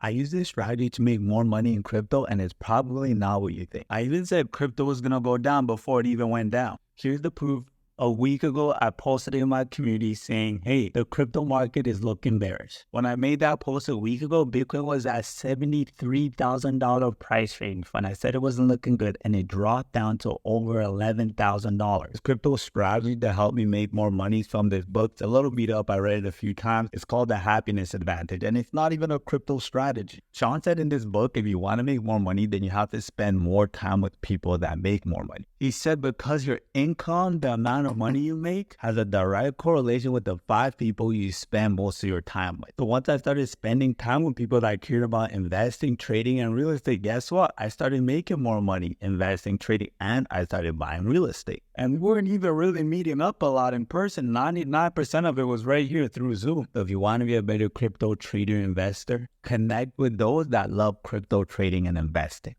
I use this strategy to make more money in crypto, and it's probably not what you think. I even said crypto was going to go down before it even went down. Here's the proof. A week ago, I posted in my community saying, hey, the crypto market is looking bearish. When I made that post a week ago, Bitcoin was at $73,000 price range when I said it wasn't looking good, and it dropped down to over $11,000. This crypto strategy to help me make more money from this book. It's a little beat up. I read it a few times. It's called The Happiness Advantage, and it's not even a crypto strategy. Sean said in this book, if you want to make more money, then you have to spend more time with people that make more money. He said because your income, the amount of money you make, has a direct correlation with the 5 people you spend most of your time with. So once I started spending time with people that cared about investing, trading, and real estate, guess what? I started making more money investing, trading, and I started buying real estate. And we weren't even really meeting up a lot in person. 99% of it was right here through Zoom. So if you want to be a better crypto trader investor, connect with those that love crypto trading and investing.